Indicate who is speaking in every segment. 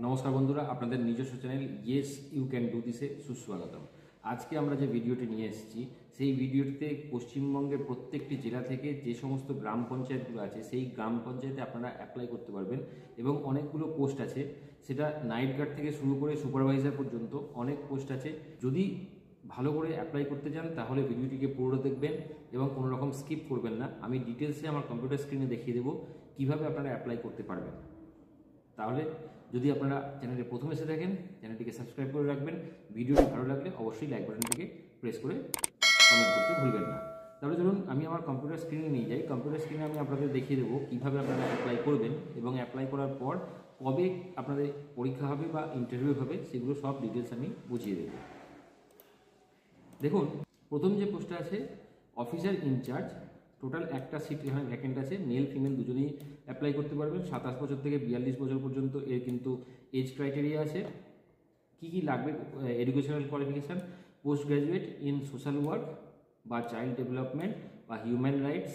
Speaker 1: নমস্কার বন্ধুরা, আপনাদের নিজস্ব channel yes you can do দিসে সুস্বাগতম। আজকে আমরা যে ভিডিওটি নিয়ে এসেছি সেই ভিডিওটিতে পশ্চিমবঙ্গের প্রত্যেকটি জেলা থেকে যে সমস্ত গ্রাম পঞ্চায়েতগুলো আছে সেই গ্রাম পঞ্চায়েতে আপনারা অ্যাপ্লাই করতে পারবেন এবং অনেকগুলো পোস্ট আছে, সেটা নাইট গার্ড থেকে শুরু করে সুপারভাইজার পর্যন্ত অনেক পোস্ট আছে। যদি ভালো করে অ্যাপ্লাই করতে চান তাহলে ভিডিওটিকে পুরো দেখবেন এবং কোনো রকম স্কিপ করবেন না। আমি ডিটেলসে আমার কম্পিউটার স্ক্রিনে দেখিয়ে দেবো কীভাবে আপনারা অ্যাপ্লাই করতে পারবেন। তাহলে যদি আপনারা চ্যানেলে প্রথম এসে থাকেন চ্যানেলটিকে সাবস্ক্রাইব করে রাখবেন। ভিডিওটি ভালো লাগলে অবশ্যই লাইক বাটনটিকে প্রেস করে কমেন্ট করতে ভুলবেন না। তাহলে চলুন আমি আমার কম্পিউটার স্ক্রিনে নিয়ে যাই। কম্পিউটার স্ক্রিনে আমি আপনাদের দেখিয়ে দেবো কীভাবে আপনারা অ্যাপ্লাই করবেন এবং অ্যাপ্লাই করার পর কবে আপনাদের পরীক্ষা হবে বা ইন্টারভিউ হবে সেগুলো সব ডিটেলস আমি বুঝিয়ে দেবো। দেখুন, প্রথম যে পোস্টটা আছে অফিসার ইনচার্জ, টোটাল একটা সিট এখানে ভ্যাকেন্ট আছে। মেল ফিমেল দুজনেই অ্যাপ্লাই করতে পারবেন। 27 বছর থেকে 42 বছর পর্যন্ত এর কিন্তু এজ ক্রাইটেরিয়া আছে। কি কি লাগবে? Educational qualification, post graduate in social work বা চাইল্ড ডেভেলপমেন্ট বা হিউম্যান রাইটস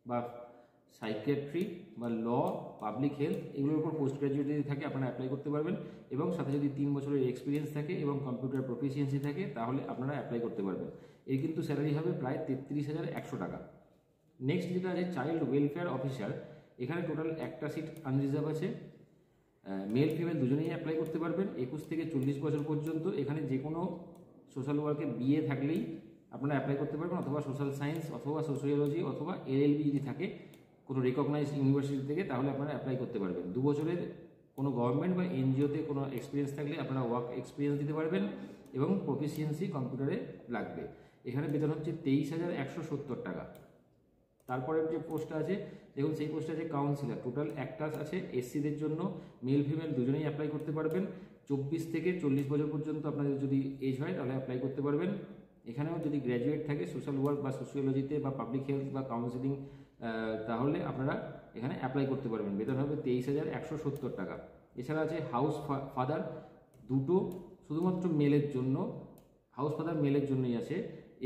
Speaker 1: বা সাইকিয়াট্রি বা ল, পাবলিক হেলথ, এগুলোর উপর পোস্ট গ্র্যাজুয়েট যদি থাকে আপনারা অ্যাপ্লাই করতে পারবেন এবং সাথে যদি 3 বছরের এক্সপিরিয়েন্স থাকে এবং কম্পিউটার প্রফিসিয়েন্সি থাকে তাহলে আপনারা অ্যাপ্লাই করতে পারবেন। এর কিন্তু স্যালারি হবে প্রায় 33,100 টাকা। নেক্সট যেটা আছে চাইল্ড ওয়েলফেয়ার অফিসার, এখানে টোটাল একটা সিট আনরিজার্ভ আছে। মেল ফিমেল দুজনেই অ্যাপ্লাই করতে পারবেন। 21 থেকে 40 বছর পর্যন্ত এখানে যে কোনো সোশ্যাল ওয়ার্কে বিএ থাকলেই আপনারা অ্যাপ্লাই করতে পারবেন, অথবা সোশ্যাল সায়েন্স অথবা সোশিওলজি অথবা এলএলবি যদি থাকে কোনো রিকগনাইজড ইউনিভার্সিটি থেকে তাহলে আপনারা অ্যাপ্লাই করতে পারবেন। 2 বছরের কোনো গভর্নমেন্ট বা এনজিওতে কোনো এক্সপিরিয়েন্স থাকলে আপনারা ওয়ার্ক এক্সপিরিয়েন্স দিতে পারবেন এবং প্রফিসিয়েন্সি কম্পিউটারে লাগবে। এখানে বেতন হচ্ছে 23,170 টাকা। তারপরের যে পোস্টটা আছে দেখুন, সেই পোস্টটা আছে কাউন্সিলর, টোটাল একটা আছে এসসিদের জন্য। মেল ফিমেল দুজনেই অ্যাপ্লাই করতে পারবেন। 24 থেকে 40 বছর পর্যন্ত আপনাদের যদি এজ হয় তাহলে অ্যাপ্লাই করতে পারবেন। এখানেও যদি গ্র্যাজুয়েট থাকে সোশ্যাল ওয়ার্ক বা সোশিওলজিতে বা পাবলিক হেলথ বা কাউন্সিলিং তাহলে আপনারা এখানে অ্যাপ্লাই করতে পারবেন। বেতন হবে 23,170 টাকা। এছাড়া আছে হাউস ফাদার, দুটো শুধুমাত্র মেলের জন্য, হাউস ফাদার মেলের জন্যই আছে।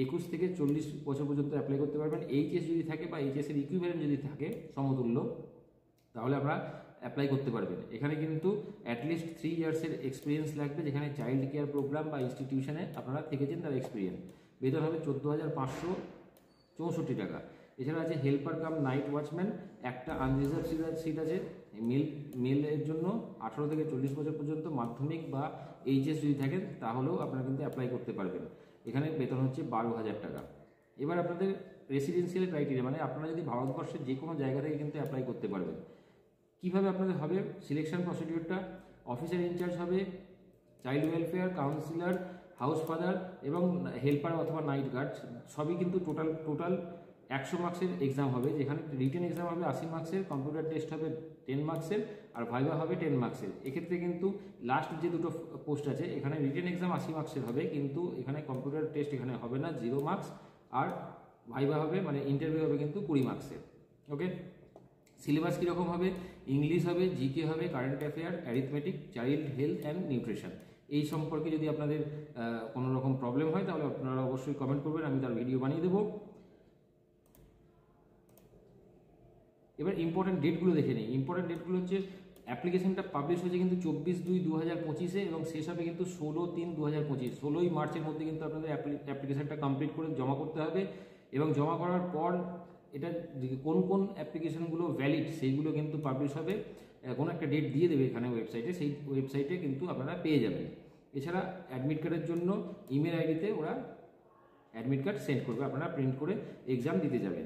Speaker 1: 21 থেকে 40 বছর পর্যন্ত অ্যাপ্লাই করতে পারবেন। এইচএস যদি থাকে বা এইচএসের ইকুইভ্যালেন্ট যদি থাকে সমতুল্য তাহলে আপনারা অ্যাপ্লাই করতে পারবেন। এখানে কিন্তু অ্যাটলিস্ট 3 ইয়ার্সের এক্সপিরিয়েন্স লাগবে, যেখানে চাইল্ড কেয়ার প্রোগ্রাম বা ইনস্টিটিউশনে আপনারা থেকেছেন তার এক্সপিরিয়েন্স। বেতন হবে 14,564 টাকা। এছাড়া আছে হেল্পার কাম নাইট ওয়াচম্যান, একটা আনরিজার্ভ সিট আছে। মেলের জন্য 18 থেকে 40 বছর পর্যন্ত মাধ্যমিক বা এইচএস যদি থাকেন তাহলেও আপনারা কিন্তু অ্যাপ্লাই করতে পারবেন। এখানে বেতন হচ্ছে 12,000 টাকা। এবার আপনাদের রেসিডেন্সিয়াল ক্রাইটেরিয়া, মানে আপনারা যদি ভারতবর্ষের যে কোনো জায়গা থেকে কিন্তু অ্যাপ্লাই করতে পারবেন। কিভাবে আপনাদের হবে সিলেকশন প্রসিডিউরটা? অফিসার ইনচার্জ হবে, child welfare, councillor, house father এবং হেল্পার অথবা নাইট গার্ড, সবই কিন্তু টোটাল 100 মার্কসের এক্সাম হবে, যেখানে রিটেন এক্সাম হবে 80 মার্কসের, কম্পিউটার টেস্ট হবে 10 মার্কসের আর ভাইভা হবে 10 মার্কসের। এক্ষেত্রে কিন্তু লাস্ট যে দুটো পোস্ট আছে এখানে রিটেন এক্সাম 80 মার্কসের হবে, কিন্তু এখানে কম্পিউটার টেস্ট এখানে হবে না, 0 মার্কস, আর ভাইভা হবে মানে ইন্টারভিউ হবে কিন্তু 20 মার্কসের। ওকে, সিলেবাস কীরকম হবে? ইংলিশ হবে, জিকে হবে, current affair, arithmetic, child health and nutrition. এই সম্পর্কে যদি আপনাদের কোনো রকম প্রবলেম হয় তাহলে আপনারা অবশ্যই কমেন্ট করবেন, আমি তার ভিডিও বানিয়ে দেবো। এবার ইম্পর্টেন্ট ডেটগুলো দেখে নিই। ইম্পর্টেন্ট ডেটগুলো হচ্ছে অ্যাপ্লিকেশনটা পাবলিশ হয়েছে কিন্তু 24/2/2025 এবং শেষ হবে কিন্তু 16/3/2025। 16ই মার্চের মধ্যে কিন্তু আপনাদের অ্যাপ্লিকেশনটা কমপ্লিট করে জমা করতে হবে এবং জমা করার পর এটা কোন কোন অ্যাপ্লিকেশনগুলো ভ্যালিড সেইগুলো কিন্তু পাবলিশ হবে, কোনো একটা ডেট দিয়ে দেবে এখানে ওয়েবসাইটে, সেই ওয়েবসাইটে কিন্তু আপনারা পেয়ে যাবেন। এছাড়া অ্যাডমিট কার্ডের জন্য ইমেল আইডিতে ওরা অ্যাডমিট কার্ড সেন্ড করবে, আপনারা প্রিন্ট করে এক্সাম দিতে যাবেন।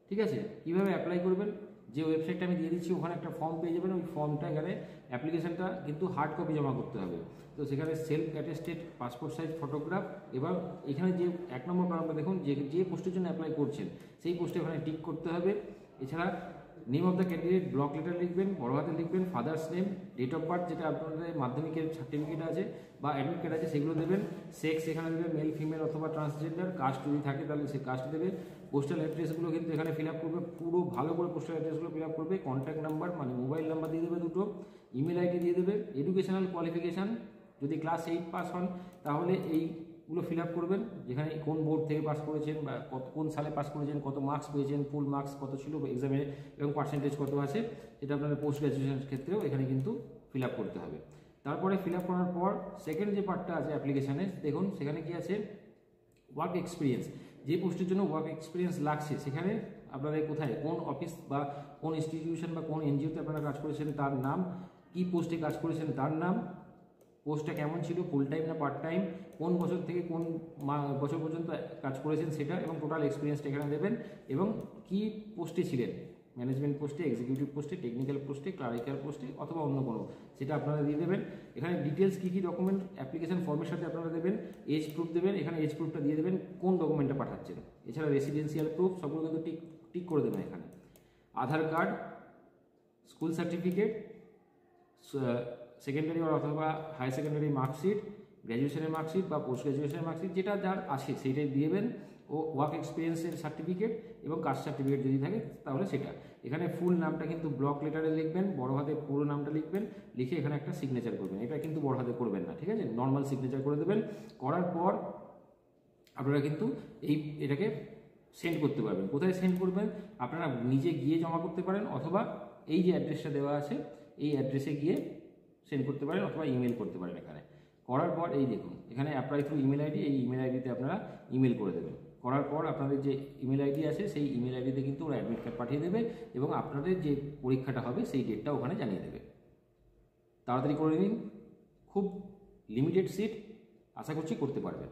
Speaker 1: ঠিক আছে, কীভাবে অ্যাপ্লাই করবেন? যে ওয়েবসাইটটা আমি দিয়ে দিচ্ছি ওখানে একটা ফর্ম পেয়ে যাবেন। ওই ফর্মটা এখানে অ্যাপ্লিকেশনটা কিন্তু হার্ড কপি জমা করতে হবে, তো সেখানে self attested passport size photograph. এবার এখানে যে 1 নম্বর কলামটা দেখুন, যে পোস্টের জন্য অ্যাপ্লাই করছেন সেই পোস্টে ওখানে টিক করতে হবে। এছাড়া name of the candidate block letter লিখবেন, বড় হাতে লিখবেন, father's name, date of birth যেটা আপনাদের মাধ্যমিকের সার্টিফিকেট আছে বা অ্যাডমিট কার্ড আছে সেগুলো দেবেন, সেক্স এখানে দেবেন মেল ফিমেল অথবা ট্রান্সজেন্ডার, কাস্ট যদি থাকে তাহলে সেই কাস্ট দেবে, পোস্টাল অ্যাড্রেসগুলো কিন্তু এখানে ফিল আপ করবে, পুরো ভালো করে পোস্টাল অ্যাড্রেসগুলো ফিল আপ করবে, কন্ট্যাক্ট নাম্বার মানে মোবাইল নাম্বার দিয়ে দেবে দুটো, ইমেল আইডি দিয়ে দেবে, এডুকেশনাল কোয়ালিফিকেশান যদি ক্লাস 8 পাস হন তাহলে এইগুলো ফিল আপ করবেন, যেখানে কোন বোর্ড থেকে পাস করেছেন বা কোন সালে পাস করেছেন, কত মার্কস পেয়েছেন, ফুল মার্কস কত ছিল এক্সামে এবং পার্সেন্টেজ কত আছে, এটা আপনাদের পোস্ট গ্র্যাজুয়েশনের ক্ষেত্রেও এখানে কিন্তু ফিল আপ করতে হবে। তারপরে ফিল আপ করার পর সেকেন্ড যে পার্টটা আছে অ্যাপ্লিকেশানে, দেখুন সেখানে কি আছে, ওয়ার্ক এক্সপিরিয়েন্স। যে পোস্টের জন্য ওয়ার্ক এক্সপিরিয়েন্স লাগছে সেখানে আপনাদের কোথায়, কোন অফিস বা কোন ইনস্টিটিউশন বা কোন এনজিওতে আপনারা কাজ করেছেন তার নাম, কি পোস্টে কাজ করেছেন তার নাম, পোস্টটা কেমন ছিল, ফুল টাইম না পার্ট টাইম, কোন বছর থেকে কোন বছর পর্যন্ত কাজ করেছেন সেটা, এবং টোটাল এক্সপিরিয়েন্সটা এখানে দেবেন, এবং কি পোস্টে ছিলেন, ম্যানেজমেন্ট পোস্টে, এক্সিকিউটিভ পোস্টে, টেকনিক্যাল পোস্টে, ক্লারিক্যাল পোস্টে অথবা অন্য কোনো, সেটা আপনারা দিয়ে দেবেন। এখানে ডিটেলস কী কী ডকুমেন্ট অ্যাপ্লিকেশন ফর্মের সাথে আপনারা দেবেন, এজ প্রুফ দেবেন, এখানে এজ প্রুফটা দিয়ে দেবেন কোন ডকুমেন্টটা পাঠাচ্ছেন, এছাড়া রেসিডেন্সিয়াল প্রুফ সবগুলো কিন্তু টিক করে দেবেন এখানে, আধার কার্ড, স্কুল সার্টিফিকেট, সেকেন্ডারি অথবা হায়ার সেকেন্ডারি মার্কশিট, গ্র্যাজুয়েশনের মার্কশিট বা পোস্ট গ্র্যাজুয়েশনের মার্কশিট যেটা যার আছে সেইটাই দিয়েবেন, ও ওয়ার্ক এক্সপিরিয়েন্সের সার্টিফিকেট এবং কাস্ট সার্টিফিকেট যদি থাকে তাহলে সেটা। এখানে ফুল নামটা কিন্তু ব্লক লেটারে লিখবেন, বড় হাতে পুরো নামটা লিখবেন, লিখে এখানে একটা সিগনেচার করবেন, এটা কিন্তু বড় হাতে করবেন না, ঠিক আছে, নর্মাল সিগনেচার করে দেবেন। করার পর আপনারা কিন্তু এটাকে সেন্ড করতে পারবেন। কোথায় সেন্ড করবেন, আপনারা নিজে গিয়ে জমা করতে পারেন, অথবা এই যে অ্যাড্রেসটা দেওয়া আছে এই অ্যাড্রেসে গিয়ে সেন্ড করতে পারেন, অথবা ইমেল করতে পারেন। এখানে করার পর এই দেখুন এখানে অ্যাপ্লাই থ্রু ইমেল আইডি, এই ইমেল আইডিতে আপনারা ইমেল করে দেবেন। করার পর আপনাদের যে ইমেল আইডি আছে সেই ইমেল আইডিতে কিন্তু ওরা অ্যাডমিট কার্ড পাঠিয়ে দেবে, এবং আপনাদের যে পরীক্ষাটা হবে সেই ডেটটা ওখানে জানিয়ে দেবে। তাড়াতাড়ি করে নিন, খুব লিমিটেড সিট, আশা করছি করতে পারবেন।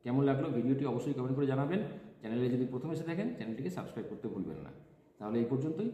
Speaker 1: কেমন লাগলো ভিডিওটি অবশ্যই কমেন্ট করে জানাবেন। চ্যানেলে যদি প্রথম এসে থাকেন চ্যানেলটিকে সাবস্ক্রাইব করতে ভুলবেন না। তাহলে এই পর্যন্তই।